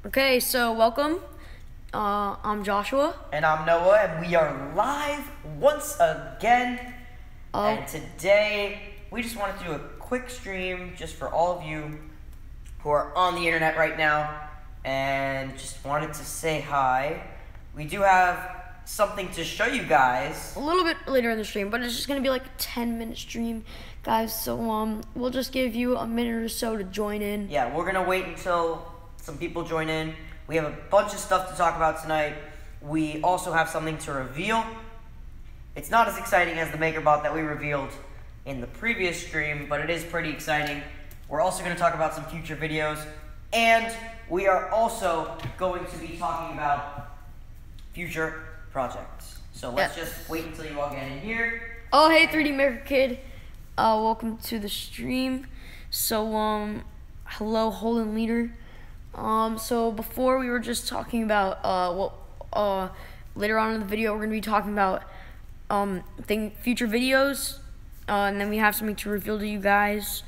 Okay, so welcome. I'm Joshua. And I'm Noah, and we are live once again. And today, we just wanted to do a quick stream just for all of you who are on the internet right now and just wanted to say hi. We do have something to show you guys. A little bit later in the stream, but it's just going to be like a 10-minute stream, guys. So we'll just give you a minute or so to join in. Yeah, we're going to wait until some people join in. We have a bunch of stuff to talk about tonight. We also have something to reveal. It's not as exciting as the MakerBot that we revealed in the previous stream, but it is pretty exciting. We're also going to talk about some future videos, and we are also going to be talking about future projects. So let's just wait until you all get in here. Oh, hey, 3D Maker Kid. Welcome to the stream. So, hello, Holden Leader. So before we were just talking about later on in the video we're going to be talking about future videos, and then we have something to reveal to you guys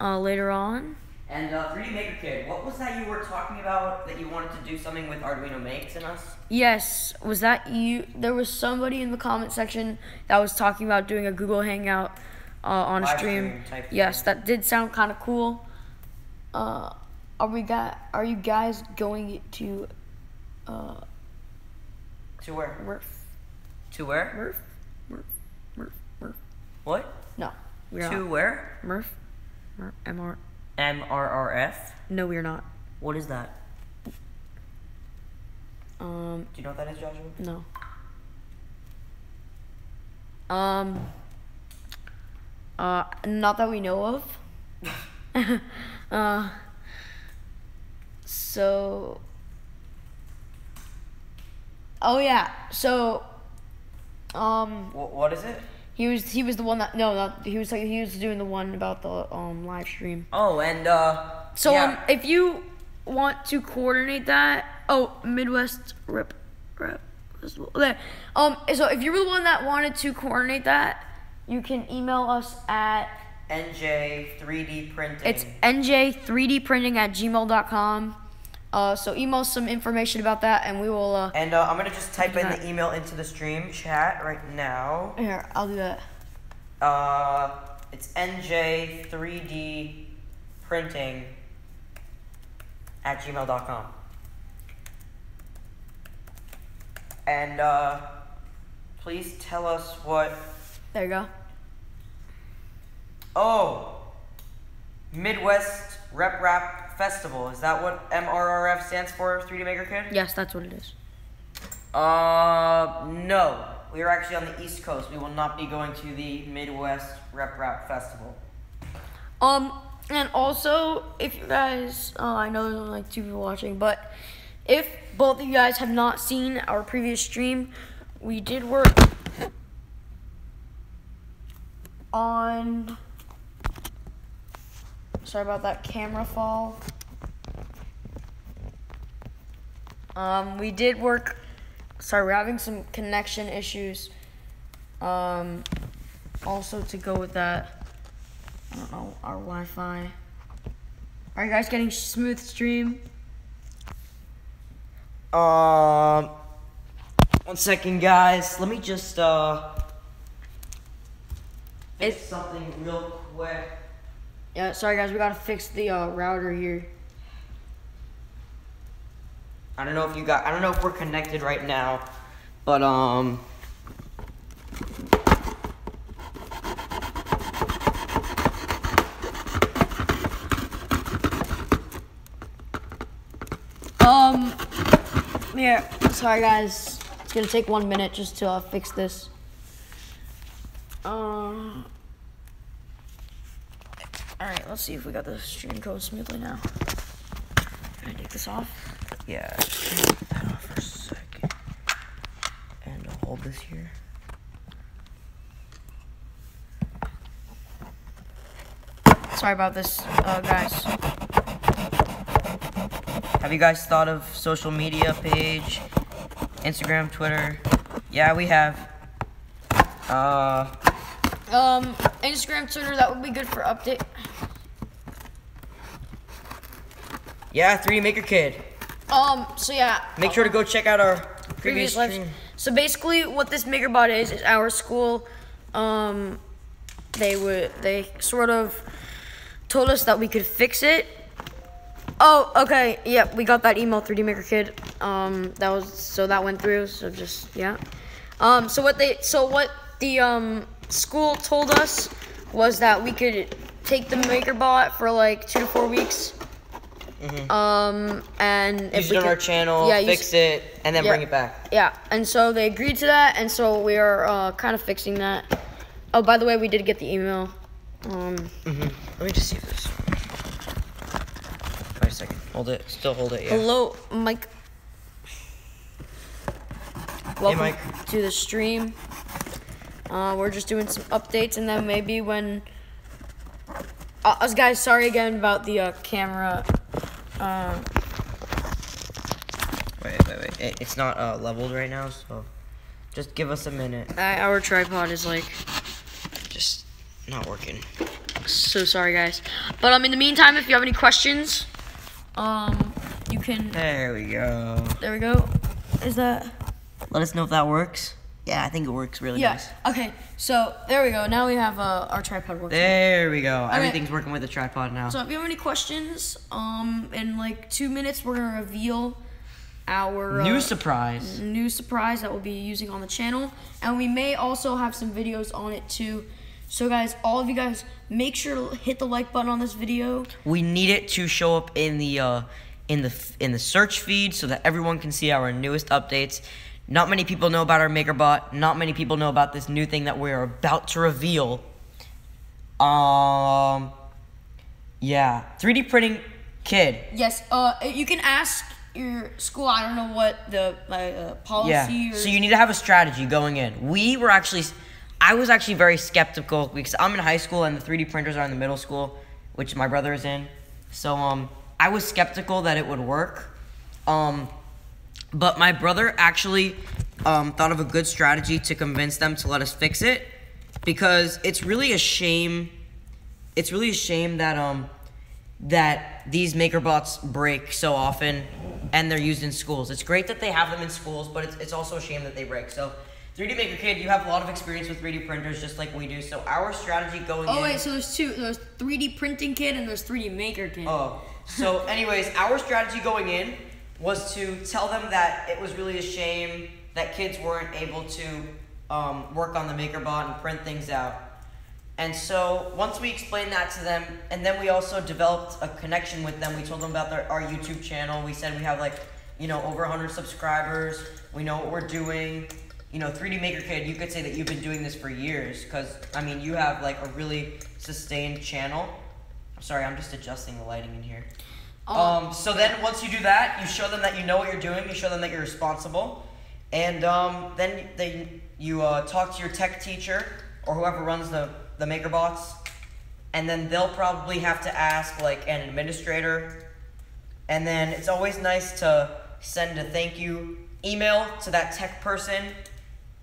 later on. And 3D Maker Kid, what was that you were talking about that you wanted to do something with Arduino Makes and us? Yes, was that you? There was somebody in the comment section that was talking about doing a Google Hangout on a stream. Yes, that did sound kind of cool. Are you guys going to where? Murph. To where? Murph. What? No. We're to not. Where? Murph. MRRF? No, we're not. What is that? Do you know what that is, Joshua? No. Not that we know of. So, oh yeah, so, what is it? He was the one that, he was doing the one about the, live stream. Oh, and, so, yeah. If you want to coordinate that, Midwest Rep, there. So if you were the one that wanted to coordinate that, you can email us at NJ3D Printing. It's NJ3dprinting@gmail.com. So email some information about that, and we will. And I'm gonna just type in the email into the stream chat right now. Here, I'll do that. It's NJ3dprinting@gmail.com. And please tell us what. There you go. Oh, Midwest Rap Festival. Is that what MRRF stands for, 3D Maker Kid? Yes, that's what it is. No. We are actually on the East Coast. We will not be going to the Midwest Rap Festival. And also, if you guys, I know there's only like 2 people watching, but if both of you guys have not seen our previous stream, we did work on. Sorry about that camera fall. We did work. Sorry, we're having some connection issues. Also to go with that, I don't know, our Wi-Fi. Are you guys getting smooth stream? 1 second, guys. Let me just fix something real quick. Yeah, sorry guys, we gotta fix the router here. I don't know if we're connected right now, but yeah, sorry guys. It's gonna take 1 minute just to fix this. Alright, let's see if we got the stream going smoothly now. Can I take this off? Yeah, take that off for a second. And I'll hold this here. Sorry about this, guys. Have you guys thought of social media page? Instagram, Twitter? Yeah, we have. Instagram, Twitter, that would be good for update. Yeah, 3D Maker Kid. So yeah. Make sure to go check out our previous lives. stream. So basically, what this MakerBot is our school. They sort of told us that we could fix it. Oh, okay. Yep, we got that email, 3D Maker Kid. That went through. So just yeah. So what the school told us was that we could take the MakerBot for like 2 to 4 weeks. And if use it on our channel, fix it, and then bring it back. Yeah, and so they agreed to that, and so we are kind of fixing that. Oh, by the way, we did get the email. Let me just see this. Wait a second. Hold it. Still hold it. Yeah. Hello, Mike. Welcome Mike. to the stream. We're just doing some updates, and then maybe when. Guys, sorry again about the camera. Wait. It's not leveled right now, so just give us a minute. Our tripod is like just not working. So sorry, guys. But in the meantime, if you have any questions, you can. There we go. There we go. Is that? Let us know if that works. Yeah, I think it works really nice. Okay, so there we go. Now we have our tripod working. There we go. Okay. Everything's working with the tripod now. So if you have any questions, in like 2 minutes, we're gonna reveal our new surprise that we'll be using on the channel, and we may also have some videos on it too. So guys, all of you guys, make sure to hit the like button on this video. We need it to show up in the search feed so that everyone can see our newest updates. Not many people know about our MakerBot. Not many people know about this new thing that we're about to reveal. Yeah, 3D printing kid. Yes. You can ask your school. I don't know what the policy. Yeah. So you need to have a strategy going in. I was actually very skeptical because I'm in high school and the 3D printers are in the middle school, which my brother is in. So I was skeptical that it would work. But my brother actually thought of a good strategy to convince them to let us fix it, because it's really a shame. It's really a shame that that these MakerBots break so often, and they're used in schools. It's great that they have them in schools, but it's also a shame that they break. So 3D Maker Kid, you have a lot of experience with 3D printers just like we do. So our strategy going in... Oh, wait, so there's two. There's 3D Printing Kid and there's 3D Maker Kid. Oh, so anyways, our strategy going in was to tell them that it was really a shame that kids weren't able to work on the MakerBot and print things out. And so once we explained that to them, and then we also developed a connection with them, we told them about our YouTube channel. We said we have over 100 subscribers. We know what we're doing. 3D Maker Kid, you could say that you've been doing this for years, because, you have, a really sustained channel. I'm sorry, I'm just adjusting the lighting in here. So then once you do that, you show them that you know what you're doing, you show them that you're responsible, and then you talk to your tech teacher, or whoever runs the MakerBots, and then they'll probably have to ask, an administrator, and then it's always nice to send a thank you email to that tech person,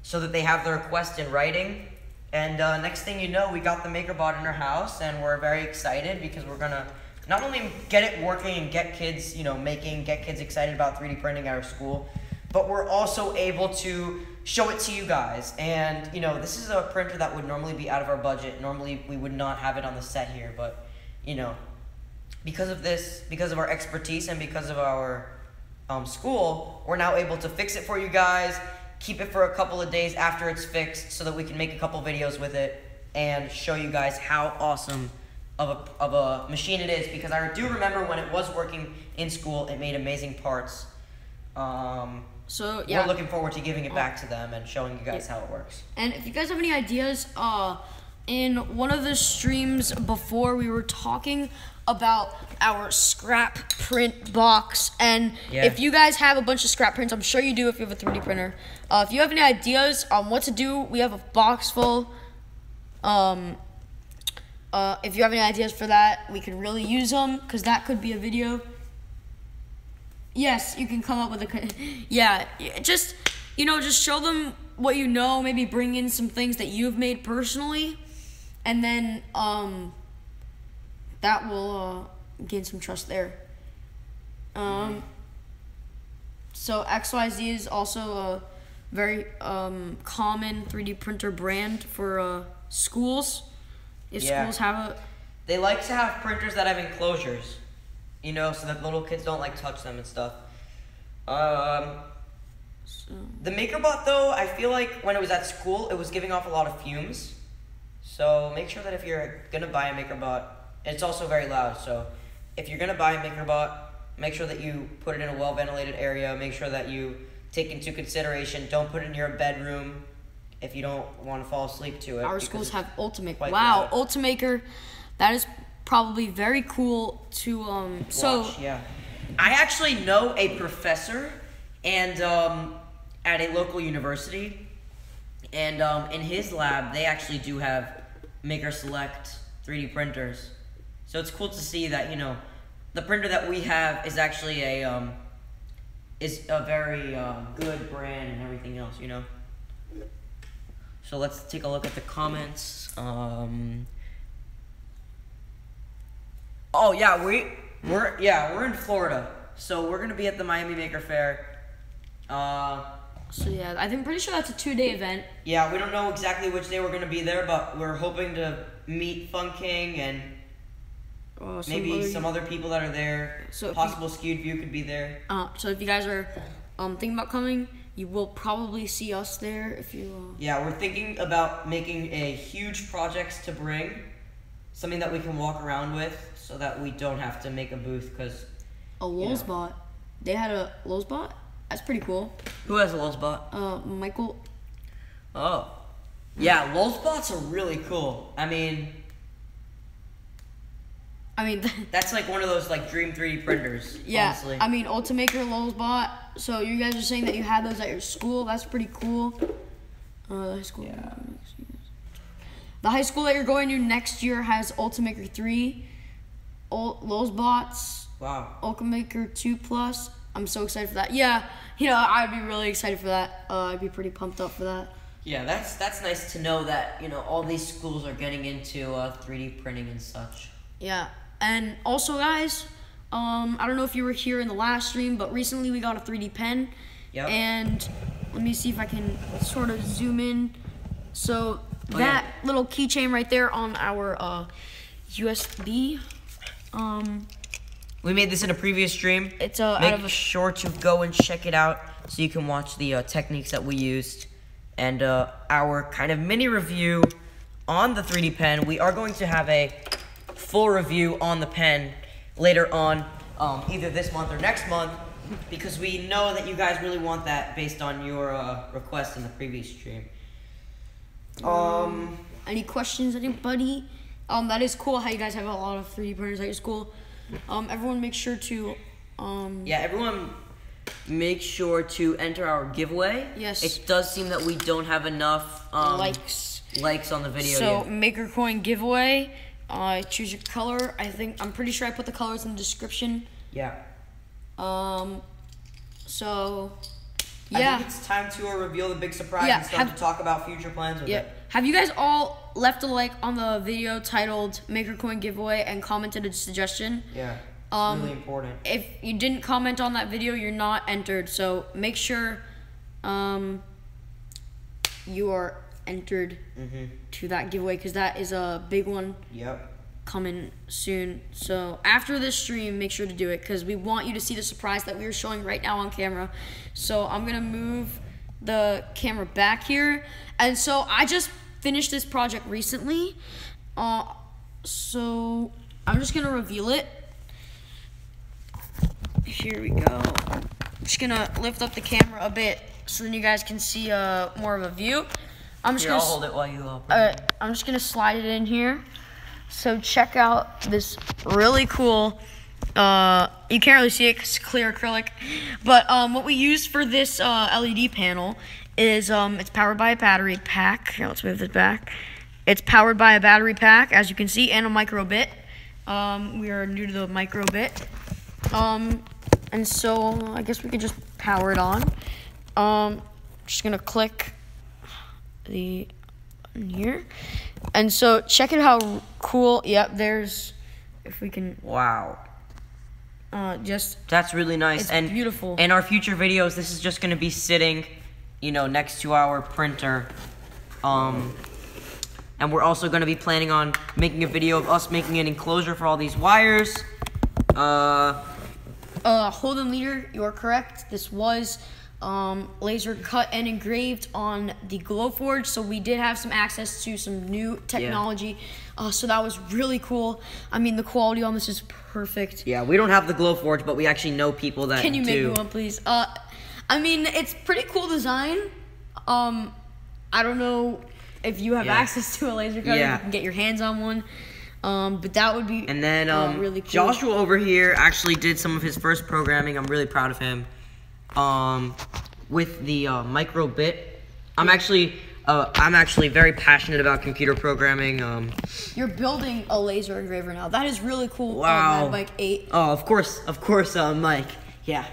so that they have the request in writing. And next thing you know, we got the MakerBot in our house, and we're very excited because we're gonna not only get it working and get kids, get kids excited about 3D printing at our school, but we're also able to show it to you guys. And this is a printer that would normally be out of our budget. Normally we would not have it on the set here, but because of our expertise and because of our school, we're now able to fix it for you guys, keep it for a couple of days after it's fixed so that we can make a couple videos with it and show you guys how awesome of a machine it is, because I do remember when it was working in school, it made amazing parts. So yeah, we're looking forward to giving it back to them and showing you guys how it works. And if you guys have any ideas, in one of the streams before, we were talking about our scrap print box, and if you guys have a bunch of scrap prints, I'm sure you do if you have a 3D printer. If you have any ideas on what to do, we have a box full. If you have any ideas for that, we could really use them, because that could be a video. Yes, you can come up with just show them what you know, maybe bring in some things that you've made personally, and then that will gain some trust there. So XYZ is also a very common 3D printer brand for schools. If schools have a... They like to have printers that have enclosures, you know, so that little kids don't like touch them and stuff. The MakerBot, though, I feel like when it was at school, it was giving off a lot of fumes. So make sure that if you're going to buy a MakerBot, it's also very loud, so if you're going to buy a MakerBot, make sure that you put it in a well-ventilated area. Make sure that you take into consideration, don't put it in your bedroom if you don't want to fall asleep to it. Our schools have Ultimaker. Wow, Ultimaker, that is probably very cool to watch, yeah. I actually know a professor and at a local university, and in his lab they actually do have Maker Select 3D printers. So it's cool to see that, you know, the printer that we have is actually a very good brand and everything else, you know. So let's take a look at the comments. Oh yeah, we're in Florida, so we're gonna be at the Miami Maker Faire. So yeah, I'm pretty sure that's a 2-day event. Yeah, we don't know exactly which day we're gonna be there, but we're hoping to meet Fun King and maybe some other people that are there. So possible Skewed View could be there. So if you guys are thinking about coming, you will probably see us there if you... Yeah, we're thinking about making a huge project to bring, something that we can walk around with, so that we don't have to make a booth, because... A Lulzbot. They had a Lulzbot? That's pretty cool. Who has a Lulzbot? Michael. Oh. Yeah, Lulzbots are really cool. I mean, that's like one of those like dream 3D printers. Yeah, honestly. I mean, Ultimaker, Lulzbot. So you guys are saying that you had those at your school. That's pretty cool. The high school. Yeah. The high school that you're going to next year has Ultimaker 3, Lulzbots. Wow. Ultimaker 2 Plus. I'm so excited for that. Yeah, you know, I'd be really excited for that. I'd be pretty pumped up for that. Yeah, that's nice to know that, you know, all these schools are getting into 3D printing and such. Yeah, and also, guys, I don't know if you were here in the last stream, but recently we got a 3D pen. Yep. And let me see if I can sort of zoom in. So that little keychain right there on our USB. We made this in a previous stream. It's Make sure to go and check it out so you can watch the techniques that we used and our kind of mini review on the 3D pen. We are going to have a full review on the pen later on, either this month or next month, because we know that you guys really want that based on your request in the previous stream. Any questions, anybody? That is cool how you guys have a lot of 3D printers at your school. Everyone make sure to everyone make sure to enter our giveaway. Yes. It does seem that we don't have enough likes on the video so yet. Maker Coin giveaway. Choose your color. I'm pretty sure I put the colors in the description. Yeah. So yeah. I think it's time to reveal the big surprise and start to talk about future plans with it. Have you guys all left a like on the video titled Maker Coin Giveaway and commented a suggestion? Yeah, it's really important. If you didn't comment on that video, you're not entered. So make sure you are entered to that giveaway, because that is a big one. Yep. Coming soon. So after this stream, make sure to do it, because we want you to see the surprise that we are showing right now on camera. So I'm gonna move the camera back here, and so I just finished this project recently, so I'm just gonna reveal it. Here we go. I'm just gonna lift up the camera a bit so then you guys can see more of a view. I'll hold it while you open it. I'm just gonna slide it in here. So check out this really cool, you can't really see it because it's clear acrylic, but what we use for this LED panel is it's powered by a battery pack. Here, let's move this back. It's powered by a battery pack, as you can see, and a micro bit. We are new to the micro bit. And so I guess we could just power it on. Just gonna click the button here. And so check it how cool. Yep, there's, if we can. Wow. That's really nice. It's and beautiful. In our future videos, this is just going to be sitting, next to our printer. And we're also going to be planning on making a video of us making an enclosure for all these wires. Holden Leader, you are correct. This was laser cut and engraved on the Glowforge, so we did have some access to some new technology. So that was really cool. I mean, the quality on this is perfect. Yeah, we don't have the Glowforge, but we actually know people that do. Can you make me one, please? I mean, it's pretty cool design. I don't know if you have access to a laser cutter, you can get your hands on one. But that would be and then really cool. Joshua over here actually did some of his first programming. I'm really proud of him. With the micro bit, I'm actually very passionate about computer programming. You're building a laser engraver now. That is really cool. Wow. Mike 8. Oh, of course, Mike. Yeah,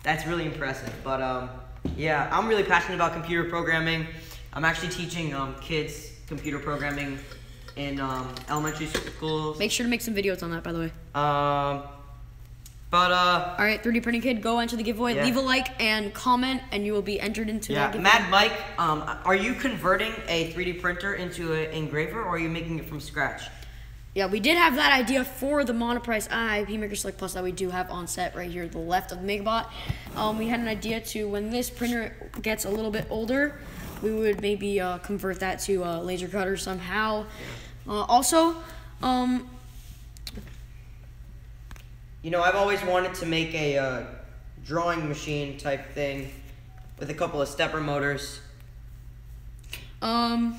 that's really impressive. But yeah, I'm really passionate about computer programming. I'm actually teaching kids computer programming in elementary schools. Make sure to make some videos on that, by the way. All right, 3D Printing Kid, go enter the giveaway. Yeah. Leave a like and comment, and you will be entered into that giveaway. Mad Mike, are you converting a 3D printer into an engraver, or are you making it from scratch? Yeah, we did have that idea for the Monoprice IP Maker Select Plus that we do have on set right here to the left of the Megabot. We had an idea to, when this printer gets a little bit older, we would maybe convert that to a laser cutter somehow. Also, I've always wanted to make a drawing machine type thing with a couple of stepper motors. And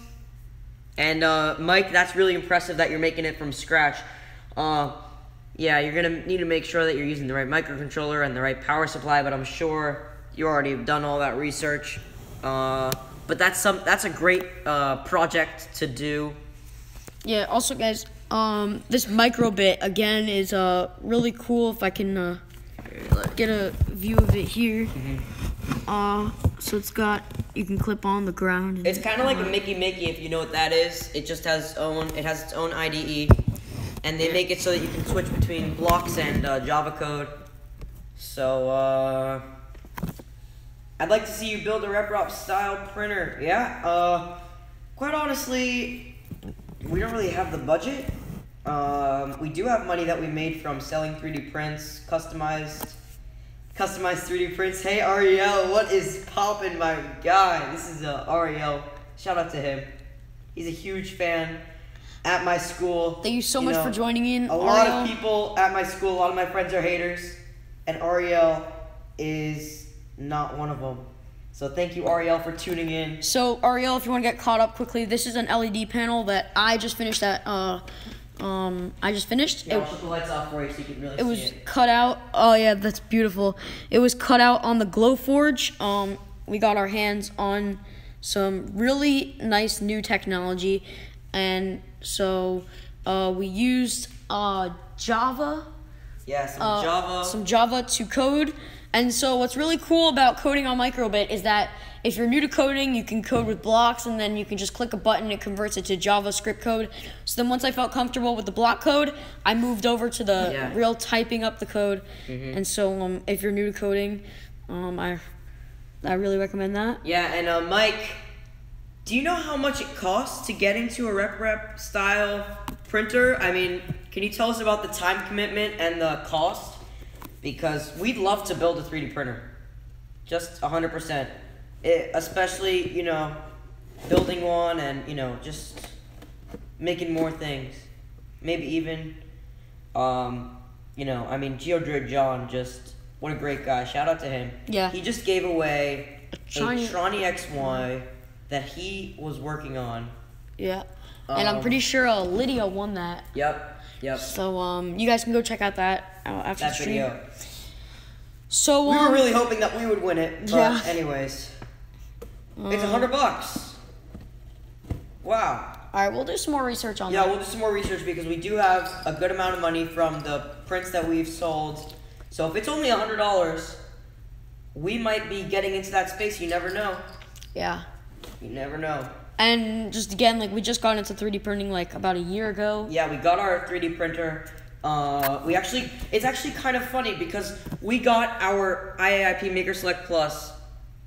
Mike, that's really impressive that you're making it from scratch. Yeah, you're gonna need to make sure that you're using the right microcontroller and the right power supply, but I'm sure you already have done all that research. But that's a great project to do. Yeah, also guys, this micro bit again is really cool. If I can get a view of it here. So you can clip on the ground. It's kind of like a Mickey, if you know what that is. It just has its own IDE, and they make it so that you can switch between blocks and Java code. So I'd like to see you build a RepRap style printer. Yeah. Quite honestly, we don't really have the budget. We do have money that we made from selling 3D prints, customized 3D prints. Hey Ariel, what is poppin', my guy? This is Ariel. Shout out to him. He's a huge fan at my school. Thank you so much for joining in. A lot of people at my school, a lot of my friends are haters, and Ariel is not one of them. So thank you, Ariel, for tuning in. So Ariel, if you want to get caught up quickly, this is an LED panel that I just finished. Yeah, I'll put the lights off for you so you can really see it. It was cut out. Oh yeah, that's beautiful. It was cut out on the Glowforge. We got our hands on some really nice new technology, and so we used Java. Yeah, some Java to code. And so what's really cool about coding on Microbit is that if you're new to coding, you can code with blocks, and then you can just click a button and it converts it to JavaScript code. So then once I felt comfortable with the block code, I moved over to the real typing up the code. And so if you're new to coding, I really recommend that. Yeah, and Mike, do you know how much it costs to get into a RepRap style printer? I mean, can you tell us about the time commitment and the cost? Because we'd love to build a 3D printer. Just 100%. Especially, building one and, just making more things. Maybe even, GeoDrid John, what a great guy. Shout out to him. Yeah. He just gave away a Tronny XY that he was working on. Yeah. And I'm pretty sure Lydia won that. Yep. So, you guys can go check out that after the stream. Video. So, we were really hoping that we would win it, but anyways. It's $100. Wow. Alright, we'll do some more research on that. Yeah, we'll do some more research because we do have a good amount of money from the prints that we've sold. So if it's only $100, we might be getting into that space. You never know. Yeah. You never know. And just again, we just got into 3D printing about a year ago. Yeah, we got our 3D printer It's actually kind of funny because we got our IAIP Maker Select Plus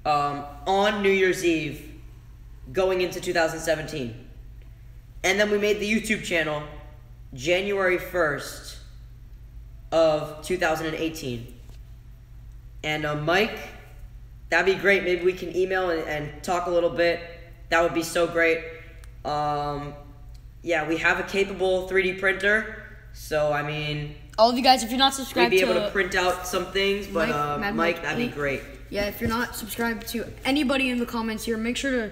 on New Year's Eve going into 2017. And then we made the YouTube channel January 1st of 2018. And Mike, that'd be great. Maybe we can email and talk a little bit. That would be so great. Yeah, we have a capable 3D printer. So, I mean, all of you guys, if you're not subscribed we'd be able to print out some things, but Mike, that'd be great. Yeah, if you're not subscribed to anybody in the comments here, make sure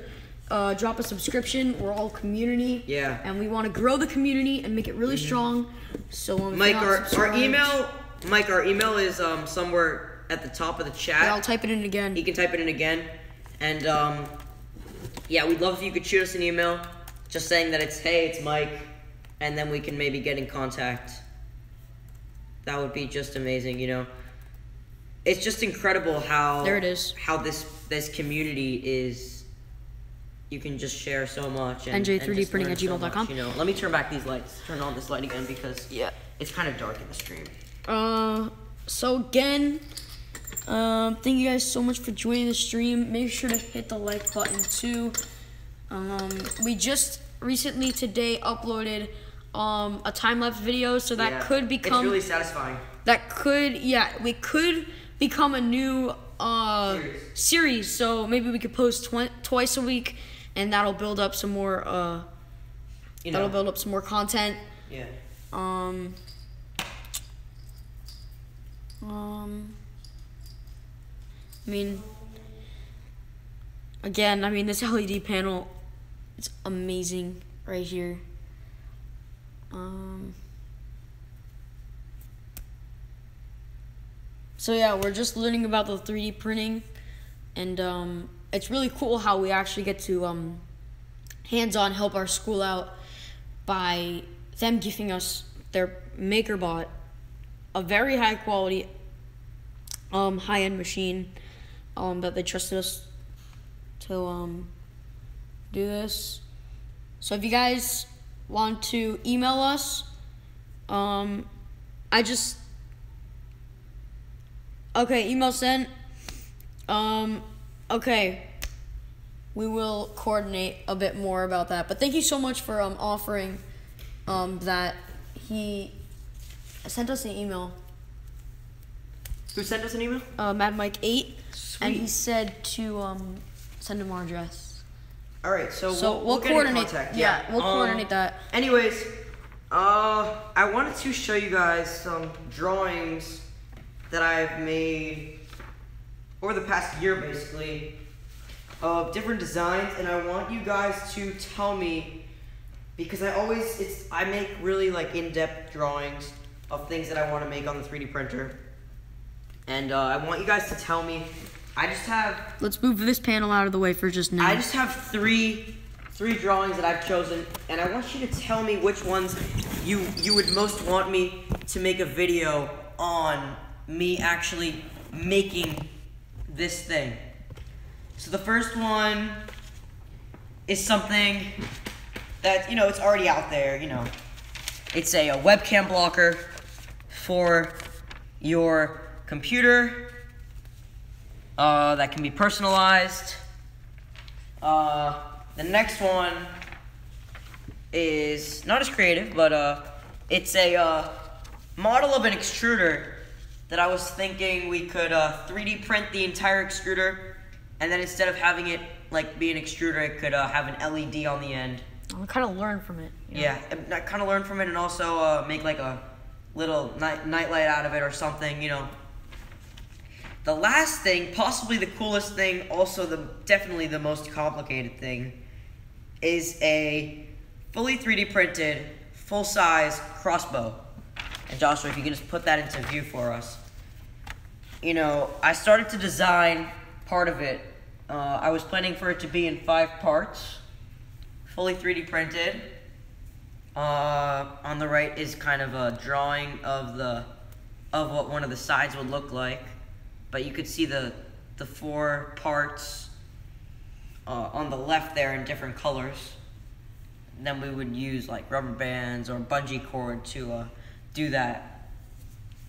to drop a subscription. We're all community. Yeah. And we want to grow the community and make it really strong. So, Mike, our email is somewhere at the top of the chat. Yeah, I'll type it in again. You can type it in again. And yeah, we'd love if you could shoot us an email just saying that it's Mike. And then we can maybe get in contact. That would be just amazing, you know. It's just incredible how there it is. How this community is. You can just share so much. And, NJ3dprinting@gmail.com. You know, let me turn back these lights. Turn on this light again because it's kind of dark in the stream. So again, thank you guys so much for joining the stream. Make sure to hit the like button too. We just recently today uploaded a time-lapse video, so that could become... It's really satisfying. We could become a new series. So maybe we could post twice a week, and that'll build up some more, that'll build up some more content. Yeah. I mean, again, this LED panel, it's amazing right here. So yeah, we're just learning about the 3D printing, and it's really cool how we actually get to hands-on help our school out by them giving us their MakerBot, a very high quality, high-end machine that they trusted us to do this. So if you guys want to email us, okay, email sent. Okay, we will coordinate a bit more about that. But thank you so much for offering that. He sent us an email. Who sent us an email? Mad Mike 8. Sweet. And he said to send him our address. All right, so we'll coordinate. Get in contact. Yeah, we'll coordinate that. Anyways, I wanted to show you guys some drawings that I've made over the past year, basically, of different designs, and I want you guys to tell me, because I make really like in-depth drawings of things that I want to make on the 3D printer, and I want you guys to tell me. Let's move this panel out of the way for just now. I just have three drawings that I've chosen, and I want you to tell me which ones you would most want me to make a video on me actually making this thing. So the first one is something that, it's already out there, It's a webcam blocker for your computer that can be personalized. The next one is not as creative, but it's a model of an extruder that I was thinking we could 3D print the entire extruder, and then instead of having it like be an extruder, it could have an LED on the end. I'll kind of learn from it. Yeah, I kind of learn from it, and also make like a little nightlight out of it or something, The last thing, possibly the coolest thing, also definitely the most complicated thing, is a fully 3D printed, full-size crossbow. And Joshua, if you can just put that into view for us. I started to design part of it. I was planning for it to be in 5 parts, fully 3D printed. On the right is kind of a drawing of what one of the sides would look like. But you could see the 4 parts on the left there in different colors. And then we would use like rubber bands or bungee cord to do that.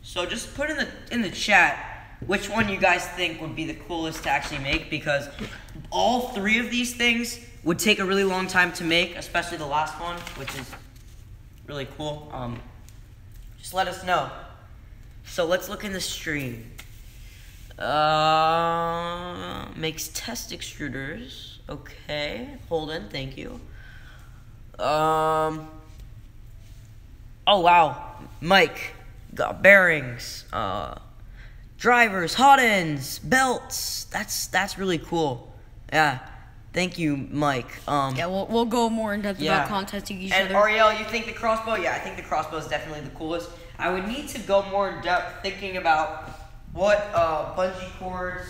So just put in the chat which one you guys think would be the coolest to actually make, because all three of these things would take a really long time to make, especially the last one, which is really cool. Just let us know. So let's look in the stream. Makes test extruders. Okay, Holden, thank you. Oh wow, Mike got bearings, drivers, hot ends, belts. That's really cool. Yeah, thank you, Mike. Yeah, we'll go more in depth about contesting each other. And Ariel, you think the crossbow? Yeah, I think the crossbow is definitely the coolest. I would need to go more in depth thinking about what bungee cord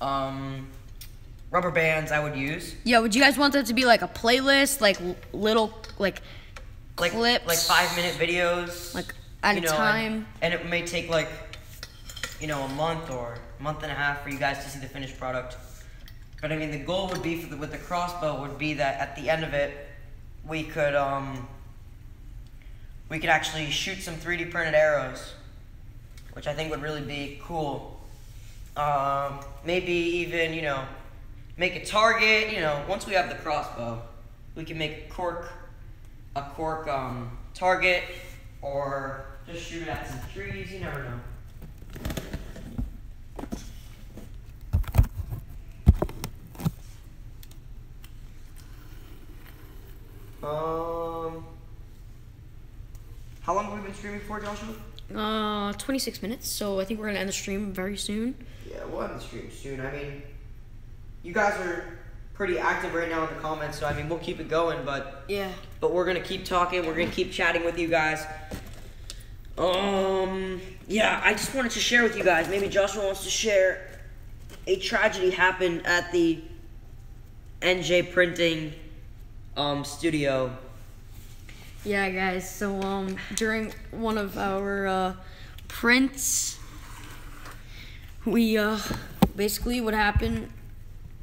/ rubber bands I would use. Yeah, would you guys want that to be like a playlist, like little clips, like 5-minute videos, like at a time? And it may take like, a month or a month and a half for you guys to see the finished product. But I mean, the goal would be with the crossbow would be that at the end of it, we could actually shoot some 3D printed arrows, which I think would really be cool. Maybe even, make a target. Once we have the crossbow, we can make a cork target, or just shoot it at some trees. You never know. How long have we been streaming for, Joshua? 26 minutes, so I think we're gonna end the stream very soon. Yeah, we'll end the stream soon. I mean, you guys are pretty active right now in the comments, so I mean, we'll keep it going, but yeah. But we're gonna keep talking. We're gonna keep chatting with you guys. Yeah, I just wanted to share with you guys. Maybe Joshua wants to share. A tragedy happened at the NJ Printing studio. Yeah, guys. So during one of our prints, we basically what happened.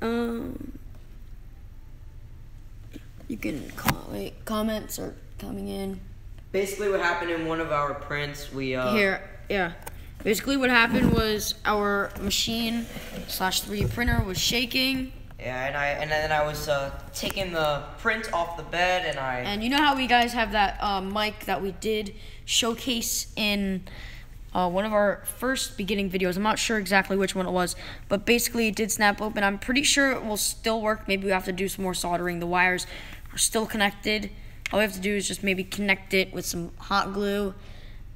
You can comments are coming in. Basically, what happened in one of our prints, Basically, what happened was our machine / 3D printer was shaking. Yeah, and then I was taking the print off the bed, and you know how we guys have that mic that we did showcase in one of our first beginning videos. I'm not sure exactly which one it was, but basically it did snap open. I'm pretty sure it will still work. Maybe we have to do some more soldering. The wires are still connected. All we have to do is just maybe connect it with some hot glue,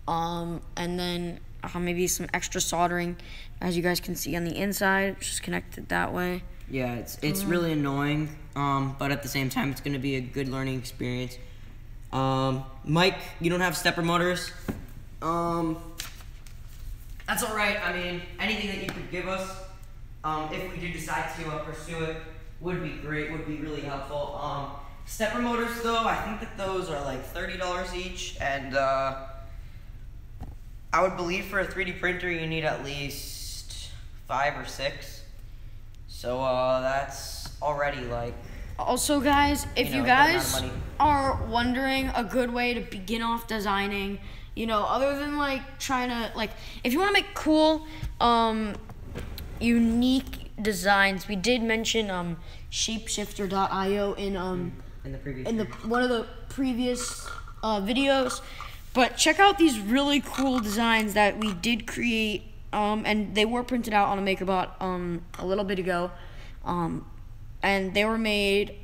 and then maybe some extra soldering. As you guys can see on the inside, it's just connected that way. Yeah, it's really annoying, but at the same time, it's going to be a good learning experience. Mike, you don't have stepper motors? That's all right. I mean, anything that you could give us, if we do decide to pursue it, would be great, would be really helpful. Stepper motors, though, I think that those are like $30 each, and I would believe for a 3D printer, you need at least 5 or 6. So that's already like. Also, guys, if you guys are wondering a good way to begin off designing, other than like trying to if you want to make cool, unique designs, we did mention shapeshifter.io in one of the previous videos, but check out these really cool designs that we did create. And they were printed out on a MakerBot a little bit ago, and they were made,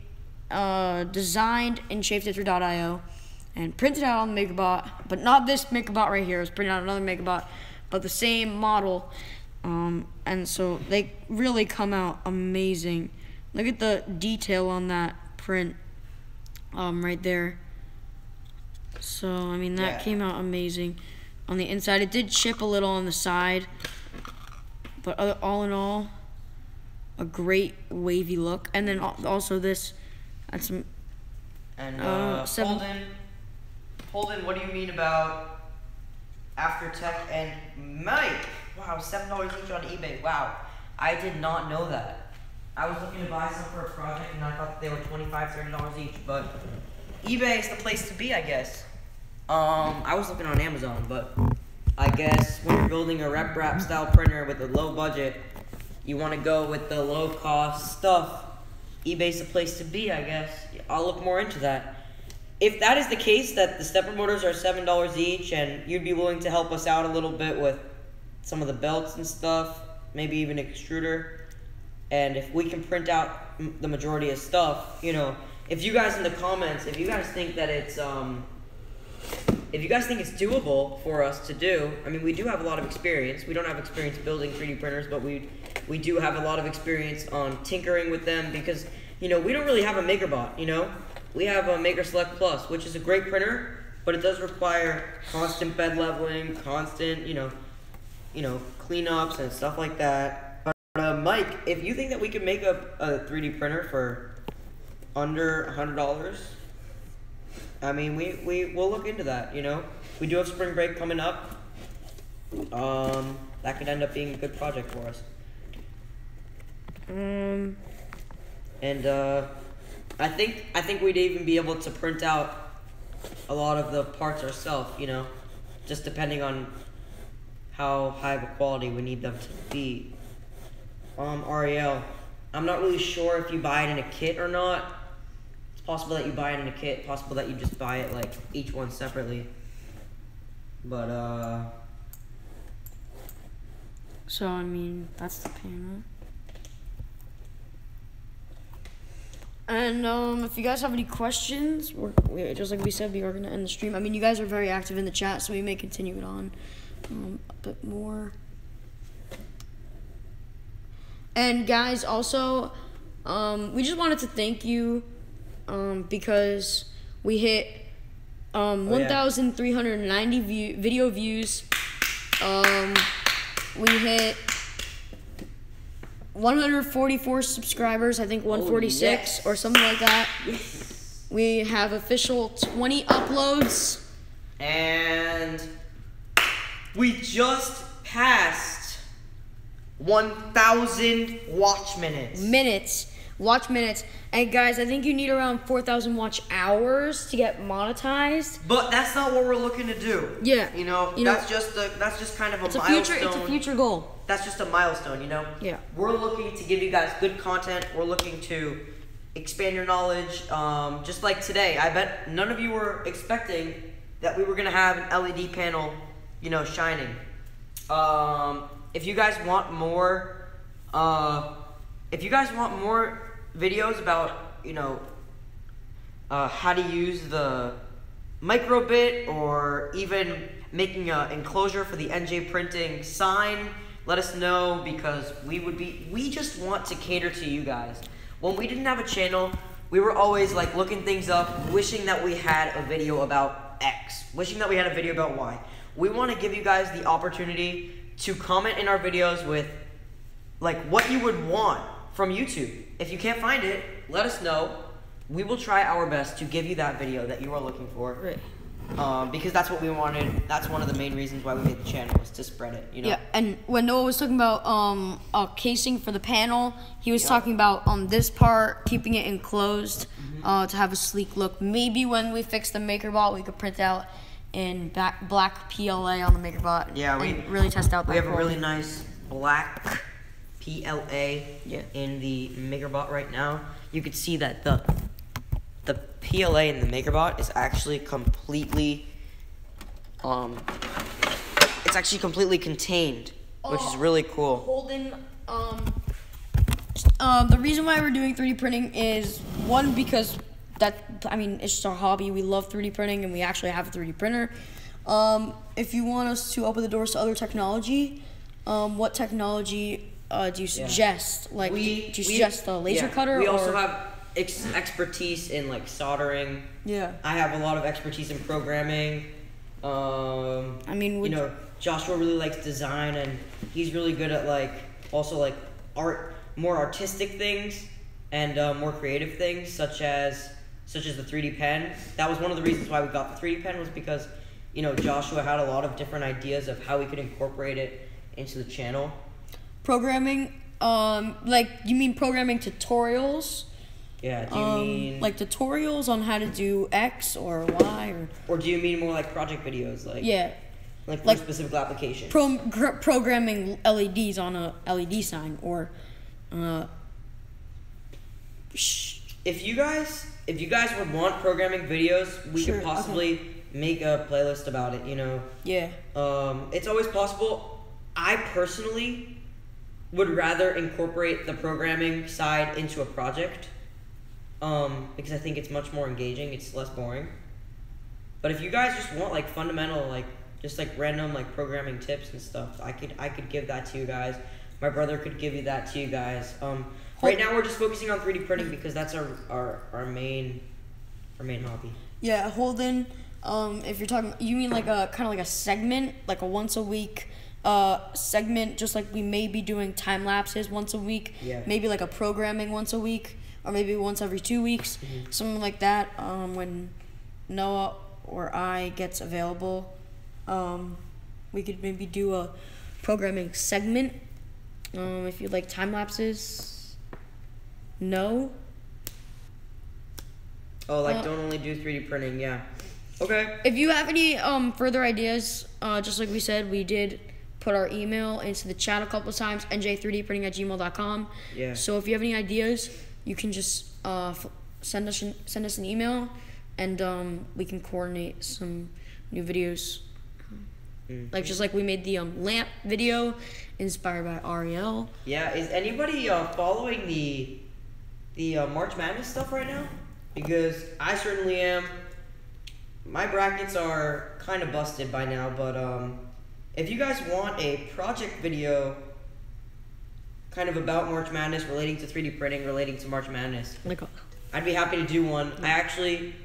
designed in shapeshifter.io, and printed out on the MakerBot, but not this MakerBot right here. It was printed out on another MakerBot, but the same model, and so they really come out amazing. Look at the detail on that print, right there. So I mean that came out amazing. On the inside, it did chip a little on the side, but all in all, a great wavy look. And then also this, had some. And Holden, what do you mean about After Tech and Mike? Wow, $7 each on eBay. Wow, I did not know that. I was looking to buy some for a project, and I thought they were $25, $30 each. But eBay is the place to be, I guess. I was looking on Amazon, but I guess when you're building a rep wrap style printer with a low budget, you want to go with the low cost stuff. eBay's the place to be, I guess. I'll look more into that. If that is the case, that the stepper motors are $7 each, and you'd be willing to help us out a little bit with some of the belts and stuff, maybe even an extruder, and if we can print out the majority of stuff, you know, if you guys in the comments, if you guys think that it's doable for us to do, I mean, we do have a lot of experience. We don't have experience building 3D printers, but we do have a lot of experience on tinkering with them because, you know, we don't really have a MakerBot, you know? We have a Maker Select Plus, which is a great printer, but it does require constant bed leveling, constant, you know, cleanups and stuff like that. But Mike, if you think that we could make a 3D printer for under $100, I mean, we'll look into that, you know? We do have spring break coming up. That could end up being a good project for us. And I think we'd even be able to print out a lot of the parts ourselves, you know, just depending on how high of a quality we need them to be. Ariel, I'm not really sure if you buy it in a kit or not. It's possible that you buy it in a kit, possible that you just buy it like each one separately. But so I mean, that's the panel. And if you guys have any questions, just like we said, we are going to end the stream. I mean, you guys are very active in the chat, so we may continue it on a bit more. And guys, also, we just wanted to thank you because we hit 1,390 video views. We hit 144 subscribers, I think 146 or something like that. Yes. We have official 20 uploads. And we just passed 1,000 watch minutes. Watch minutes. And guys, I think you need around 4,000 watch hours to get monetized. But that's not what we're looking to do. Yeah. You know, that's just kind of a milestone. It's a future goal. That's just a milestone, you know? Yeah. We're looking to give you guys good content. We're looking to expand your knowledge. Just like today, I bet none of you were expecting that we were going to have an LED panel, you know, shining. If you guys want more, videos about, you know, how to use the microbit or even making an enclosure for the NJ printing sign, let us know, because we just want to cater to you guys. When we didn't have a channel, we were always like looking things up, wishing that we had a video about X, wishing that we had a video about Y. We want to give you guys the opportunity to comment in our videos with like what you would want from YouTube. If you can't find it, let us know. We will try our best to give you that video that you are looking for. Right. Because that's what we wanted. That's one of the main reasons why we made the channel, was to spread it, you know? Yeah, and when Noah was talking about a casing for the panel, he was talking about this part, keeping it enclosed to have a sleek look. Maybe when we fix the MakerBot, we could print out in black PLA on the MakerBot. Yeah, we really test out that We have quality. a really nice black PLA in the MakerBot right now. You can see that the PLA in the MakerBot is actually completely it's actually completely contained, which is really cool. Holden, the reason why we're doing 3D printing is, one, because it's just our hobby. We love 3D printing, and we actually have a 3D printer. If you want us to open the doors to other technology, what technology do you suggest? Like, do you suggest a laser cutter? We also have expertise in like soldering. Yeah. I have a lot of expertise in programming. You know, Joshua really likes design, and he's really good at also more artistic things and more creative things, such as the 3D pen. That was one of the reasons why we got the 3D pen, was because, you know, Joshua had a lot of different ideas of how we could incorporate it into the channel. Programming, you mean programming tutorials? Yeah, do you mean... like tutorials on how to do X or Y Or do you mean more like project videos? Like yeah. Like for specific applications? Programming LEDs on a LED sign or... If you guys would want programming videos, we could possibly make a playlist about it, you know? Yeah. It's always possible. I personally would rather incorporate the programming side into a project. Because I think it's much more engaging, it's less boring. But if you guys just want like fundamental, like just like random like programming tips and stuff, I could give that to you guys. My brother could give you that to you guys. Right now we're just focusing on 3D printing because that's our main hobby. Yeah, Holden, if you're talking, you mean like a kind of like a segment, like a once a week segment, just like we may be doing time lapses once a week. Yeah. Maybe like a programming once a week, or maybe once every 2 weeks, something like that. When Noah or I gets available, we could maybe do a programming segment. If you like time lapses, no. Oh, like don't only do 3D printing, yeah. Okay. If you have any further ideas, just like we said, we did put our email into the chat a couple of times, nj3dprinting@gmail.com. Yeah. So if you have any ideas, you can just send us an email, and we can coordinate some new videos. Like just like we made the lamp video inspired by Ariel. Yeah. Is anybody following the March Madness stuff right now? Because I certainly am. My brackets are kind of busted by now, but if you guys want a project video kind of about March Madness, relating to 3D printing, relating to March Madness, I'd be happy to do one. I actually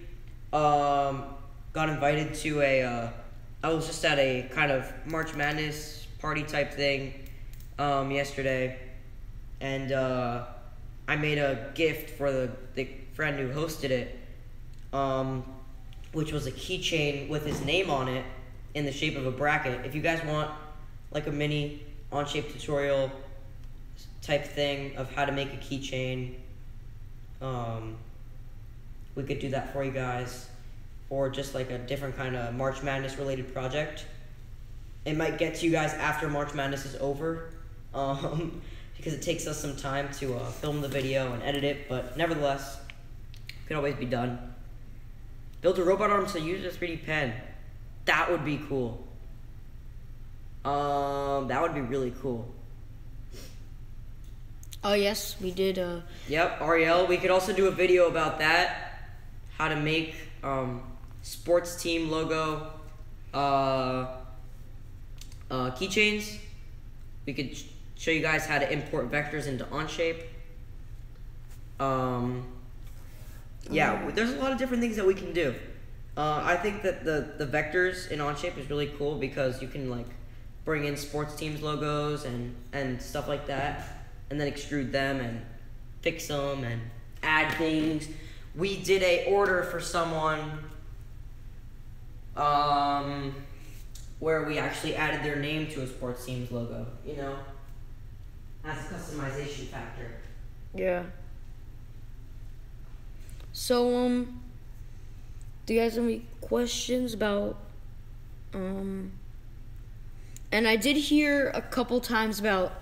got invited to I was just at a kind of March Madness party type thing yesterday, and I made a gift for the friend who hosted it, which was a keychain with his name on it in the shape of a bracket. If you guys want like a mini on-shape tutorial type thing of how to make a keychain, we could do that for you guys. Or just like a different kind of March Madness related project. It might get to you guys after March Madness is over, because it takes us some time to film the video and edit it, but nevertheless, it can always be done. Build a robot arm to use a 3D pen. That would be cool. That would be really cool. Oh yes, we did. Yep, Ariel. We could also do a video about that. How to make sports team logo keychains. We could show you guys how to import vectors into Onshape. Yeah, there's a lot of different things that we can do. I think that the vectors in Onshape is really cool because you can like bring in sports teams logos and stuff like that, and then extrude them and fix them and add things. We did a order for someone where we actually added their name to a sports team's logo, you know, as a customization factor. Yeah. So, do you guys have any questions about, and I did hear a couple times about,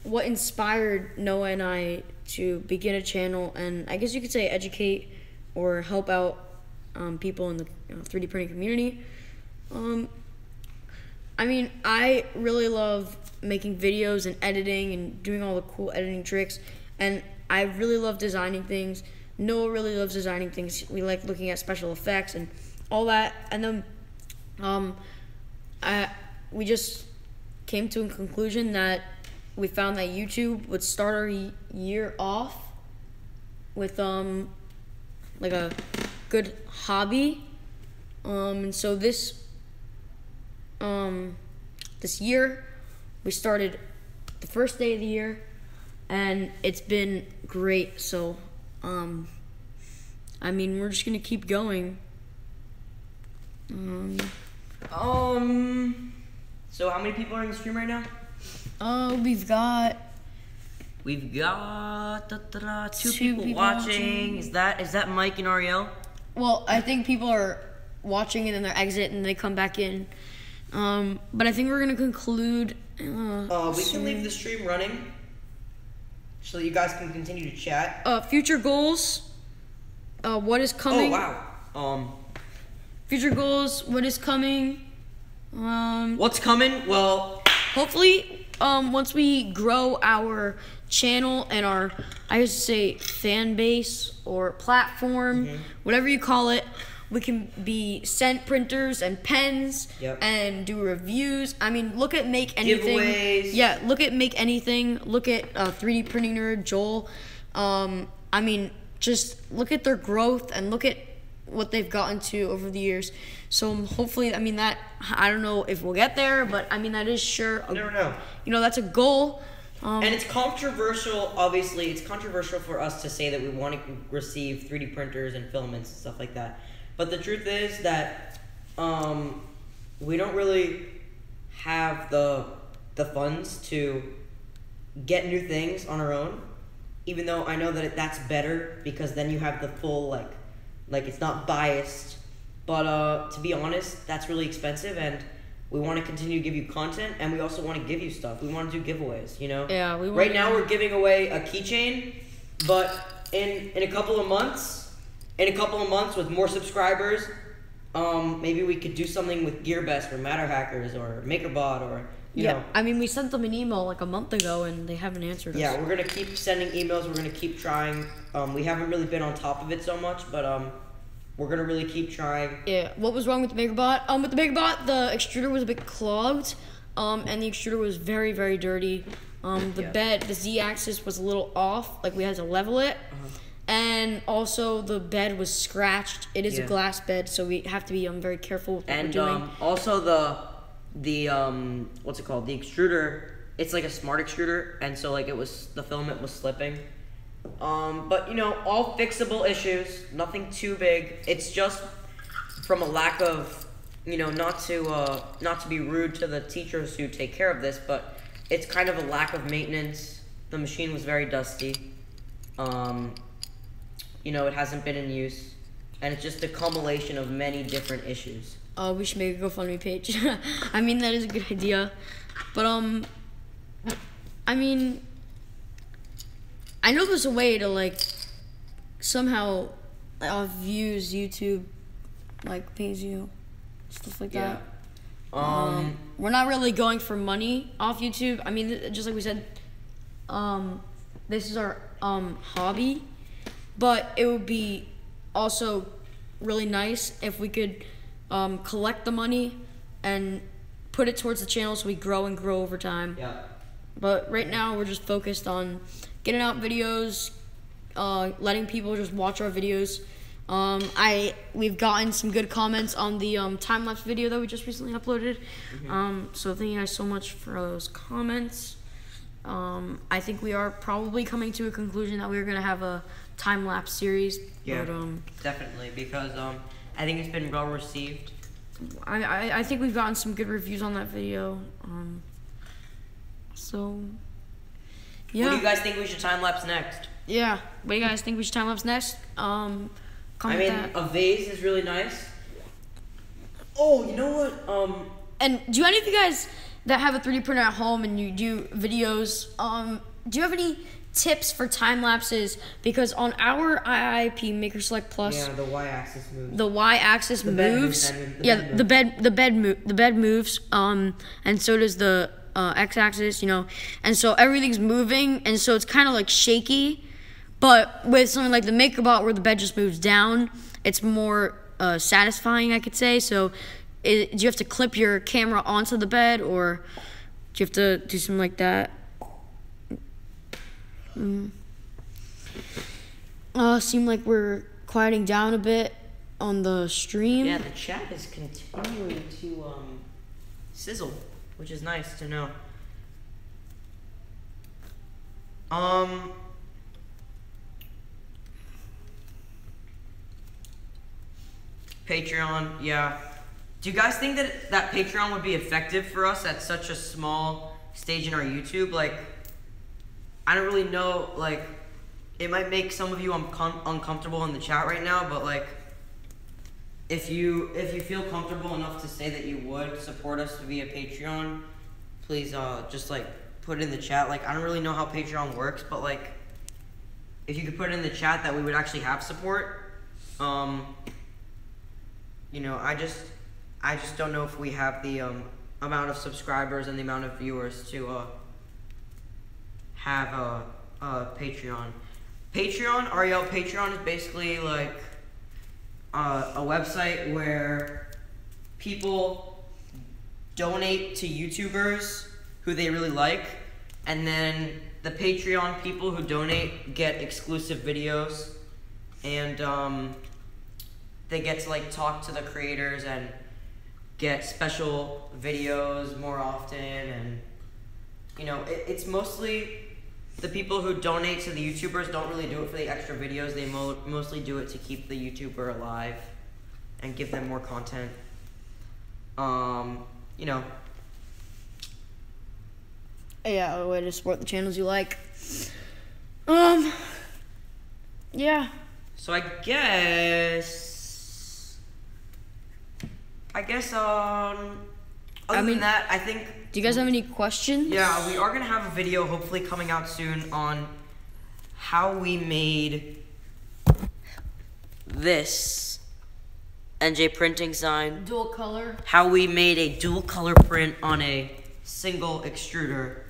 what inspired Noah and I to begin a channel, and I guess you could say educate or help out people in the 3D printing community. I mean, I really love making videos and editing and doing all the cool editing tricks, and I really love designing things. Noah really loves designing things. We like looking at special effects and all that, and then we just came to a conclusion that we found that YouTube would start our year off with like a good hobby, and so this year we started the first day of the year, and it's been great. So I mean, we're just gonna keep going. So how many people are in the stream right now? We've got We've got two Two people people watching. watching. Is that Mike and Ariel? Well, I think people are watching and then they exit and they come back in. But I think we're gonna conclude. We can leave the stream running so that you guys can continue to chat. Future goals. What is coming? Oh wow. Future goals. What is coming? What's coming? Well, Hopefully, once we grow our channel and our, I used to say fan base or platform, whatever you call it, we can be sent printers and pens and do reviews. I mean, look at Make Anything. Giveaways. Yeah, look at Make Anything. Look at 3D Printing Nerd, Joel. I mean, just look at their growth and look at what they've gotten to over the years. So hopefully, I mean, that, I don't know if we'll get there, but I mean, that is sure. you never know. You know, that's a goal. And it's controversial, obviously, it's controversial for us to say that we want to receive 3D printers and filaments and stuff like that. But the truth is that we don't really have the funds to get new things on our own, even though I know that that's better because then you have the full, like it's not biased. But to be honest, that's really expensive, and we want to continue to give you content, and we also want to give you stuff. We want to do giveaways, you know? Yeah, we want Right now we're giving away a keychain, but in a couple of months, with more subscribers, maybe we could do something with GearBest or Matter Hackers or MakerBot or you know. I mean, we sent them an email like a month ago, and they haven't answered us. Yeah, we're gonna keep sending emails. We're gonna keep trying. We haven't really been on top of it so much, but we're gonna really keep trying. Yeah. What was wrong with the MakerBot? With the MakerBot, the extruder was a bit clogged, and the extruder was very, very dirty. The Z-axis was a little off. Like we had to level it. And also the bed was scratched. It is a glass bed, so we have to be very careful with what we're doing. Also the what's it called? The extruder. It's like a smart extruder, and so like the filament was slipping. But you know, all fixable issues. Nothing too big. It's just from a lack of, you know, not to be rude to the teachers who take care of this, but it's kind of a lack of maintenance. The machine was very dusty. You know, it hasn't been in use, and it's just a culmination of many different issues. We should make a GoFundMe page. I mean, that is a good idea, but I mean, I know there's a way to like somehow views YouTube like pays you, stuff like that. We're not really going for money off YouTube. I mean, just like we said, this is our hobby. But it would be also really nice if we could collect the money and put it towards the channel so we grow and grow over time. Yeah. But right now we're just focused on getting out videos, letting people just watch our videos. We've gotten some good comments on the time-lapse video that we just recently uploaded. So thank you guys so much for those comments. I think we are probably coming to a conclusion that we're gonna have a time-lapse series. Yeah, but, definitely, because I think it's been well received. I think we've gotten some good reviews on that video. So yeah. What do you guys think we should time-lapse next? Yeah. What do you guys think we should time-lapse next? Comment that. A vase is really nice. Oh, you know what? And do any of you guys that have a 3D printer at home and you do videos, do you have any tips for time lapses? Because on our IIP Maker Select Plus, the y-axis moves. The y-axis moves. The bed moves. And so does the x-axis. You know, and so everything's moving, and so it's kind of like shaky. But with something like the MakerBot, where the bed just moves down, it's more satisfying, I could say. So, do you have to clip your camera onto the bed, or do you have to do something like that? Seem like we're quieting down a bit on the stream. Yeah, the chat is continuing to sizzle, which is nice to know. Patreon, yeah. Do you guys think that Patreon would be effective for us at such a small stage in our YouTube? Like, I don't really know, like, it might make some of you uncomfortable in the chat right now, but like, if you feel comfortable enough to say that you would support us via Patreon, please just like put it in the chat. Like, I don't really know how Patreon works, but like, if you could put it in the chat that we would actually have support. You know, I just don't know if we have the amount of subscribers and the amount of viewers to have a Patreon. Patreon is basically like a website where people donate to YouTubers who they really like, and then the Patreon people who donate get exclusive videos, and they get to like talk to the creators and get special videos more often. And you know, it's mostly the people who donate to the YouTubers don't really do it for the extra videos. They mostly do it to keep the YouTuber alive and give them more content. You know. Yeah, a way to support the channels you like. Yeah. So I guess other than that, I think. Do you guys have any questions? Yeah, we are gonna have a video hopefully coming out soon on how we made this NJ printing sign. Dual color. How we made a dual color print on a single extruder.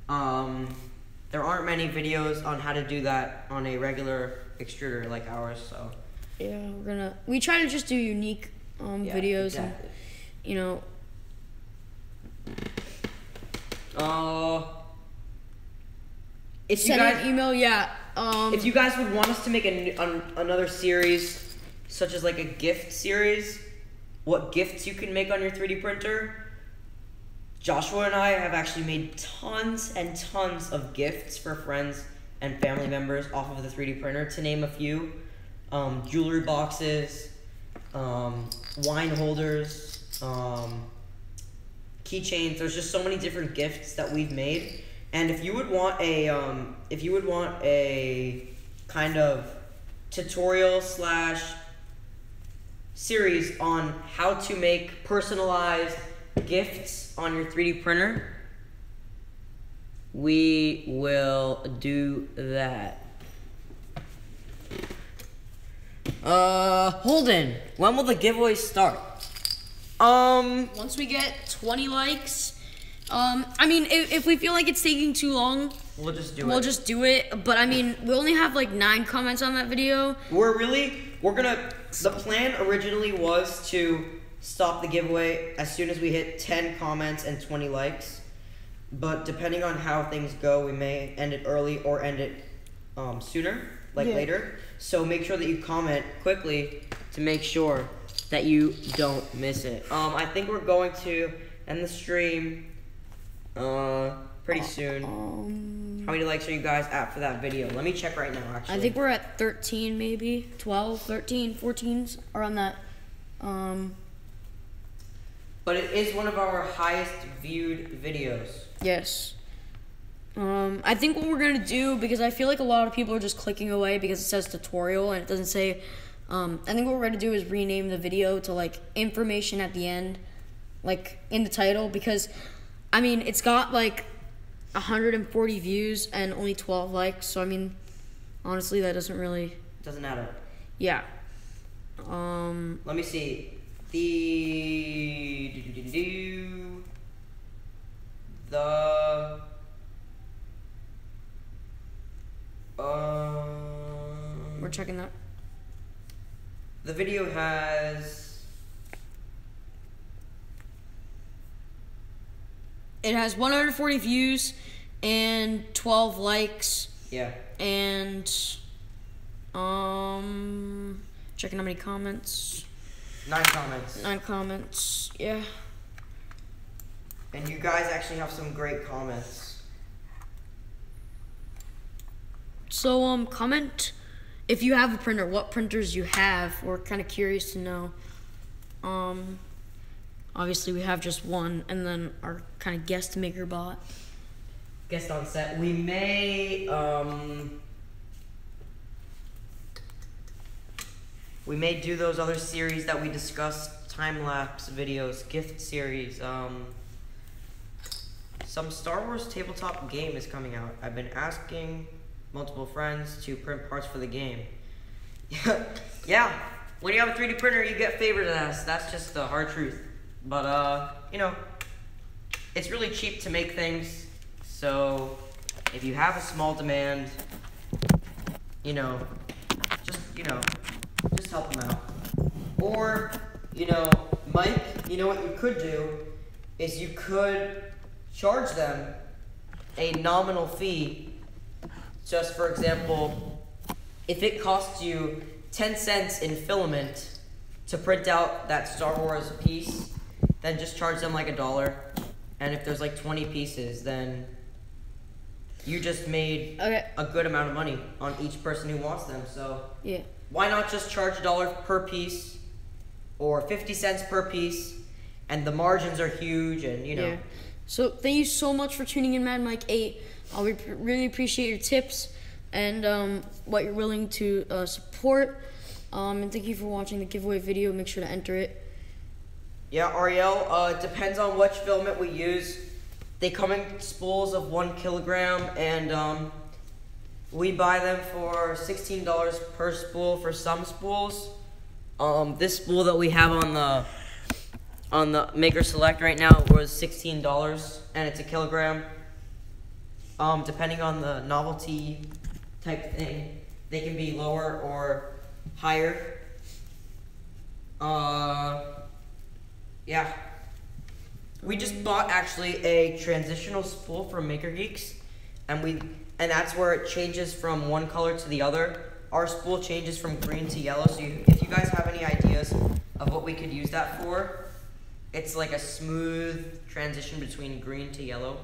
There aren't many videos on how to do that on a regular extruder like ours, so. Yeah, we try to just do unique videos, exactly. And you know. If you Send guys an email, yeah. if you guys would want us to make another series, such as like a gift series, what gifts you can make on your 3D printer, Joshua and I have actually made tons and tons of gifts for friends and family members off of the 3D printer, to name a few. Jewelry boxes, wine holders, keychains. There's just so many different gifts that we've made. And if you would want a kind of tutorial / series on how to make personalized gifts on your 3D printer, we will do that. Holden, when will the giveaway start? Once we get 20 likes. I mean, if we feel like it's taking too long, we'll just do it. But I mean, we only have like 9 comments on that video. The plan originally was to stop the giveaway as soon as we hit 10 comments and 20 likes. But depending on how things go, we may end it early or end it sooner, later. So make sure that you comment quickly to make sure that you don't miss it. I think we're going to end the stream pretty soon. How many likes are you guys at for that video? Let me check right now, actually. I think we're at 13, maybe 12, 13, 14s around that. But it is one of our highest viewed videos. Yes. I think what we're gonna do, because I feel like a lot of people are just clicking away because it says tutorial and it doesn't say. I think what we're gonna do is rename the video to like information at the end, like in the title, because I mean it's got like 140 views and only 12 likes. So I mean, honestly, that doesn't add up. Yeah. Let me see. We're checking that. The video has. It has 140 views and 12 likes. Yeah. And checking how many comments. 9 comments. 9 comments. Yeah. And you guys actually have some great comments. So comment if you have a printer, what printers you have. We're kind of curious to know. Obviously we have just one, and then our kind of guest maker bot. guest on set. We may do those other series that we discussed, time-lapse videos, gift series. Some Star Wars tabletop game is coming out. I've been asking multiple friends to print parts for the game. Yeah, when you have a 3D printer, you get favored as. That's just the hard truth. But, you know, it's really cheap to make things. So, if you have a small demand, just help them out. Or, Mike, what you could do is you could charge them a nominal fee. Just for example, if it costs you 10 cents in filament to print out that Star Wars piece, then just charge them like $1. And if there's like 20 pieces, then you just made a good amount of money on each person who wants them. So yeah, why not just charge $1 per piece or 50 cents per piece? And the margins are huge, and Yeah. So thank you so much for tuning in, Mad Mike 8. We really appreciate your tips and what you're willing to support. And thank you for watching the giveaway video. Make sure to enter it. Yeah, Ariel, it depends on which filament we use. They come in spools of 1 kilogram, and we buy them for $16 per spool for some spools. This spool that we have on the Maker Select right now was $16, and it's a kilogram. Depending on the novelty type thing, they can be lower or higher. Yeah. We just bought actually a transitional spool from Maker Geeks, and that's where it changes from one color to the other. Our spool changes from green to yellow, so if you guys have any ideas of what we could use that for, it's like a smooth transition between green to yellow.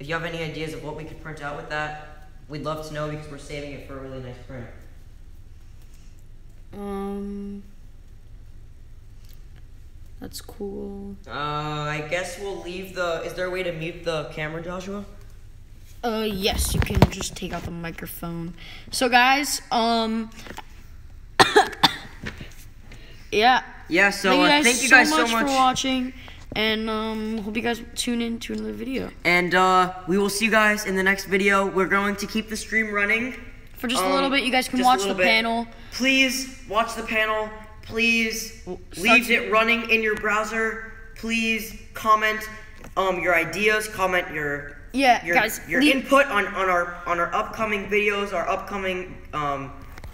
If you have any ideas of what we could print out with that, we'd love to know, because we're saving it for a really nice print. That's cool. I guess we'll leave is there a way to mute the camera, Joshua? Yes, you can just take out the microphone. So guys, yeah. Yeah, so thank you guys so much for watching, and hope you guys tune in to another video. And we will see you guys in the next video. We're going to keep the stream running For just a little bit. You guys can watch the panel. Please watch the panel. Please leave it running in your browser. Please comment your ideas. Comment your input on our upcoming videos, our upcoming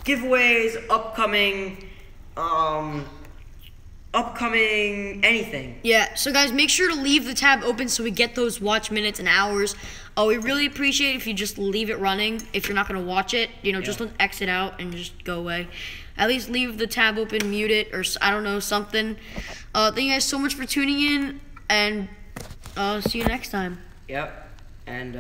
giveaways, upcoming anything. Yeah, so guys, make sure to leave the tab open so we get those watch minutes and hours. We really appreciate it if you just leave it running. If you're not going to watch it, just don't exit out and just go away. At least leave the tab open, mute it, or I don't know, something. Thank you guys so much for tuning in, and see you next time. Yep, and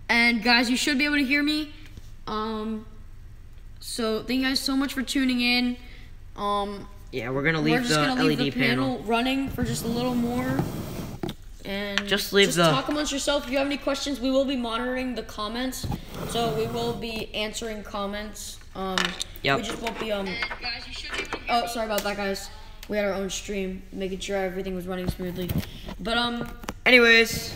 And guys, you should be able to hear me. So thank you guys so much for tuning in. Yeah, we're gonna We're leave just the gonna leave LED the panel running for just a little more. And just leave the talk amongst yourself. If you have any questions, we will be monitoring the comments. So we will be answering comments. Yep. We just won't be Oh, sorry about that, guys. We had our own stream, making sure everything was running smoothly. But anyways,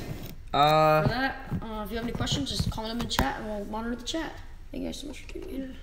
for that, if you have any questions, just comment them in chat and we'll monitor the chat. Thank you guys so much for tuning in.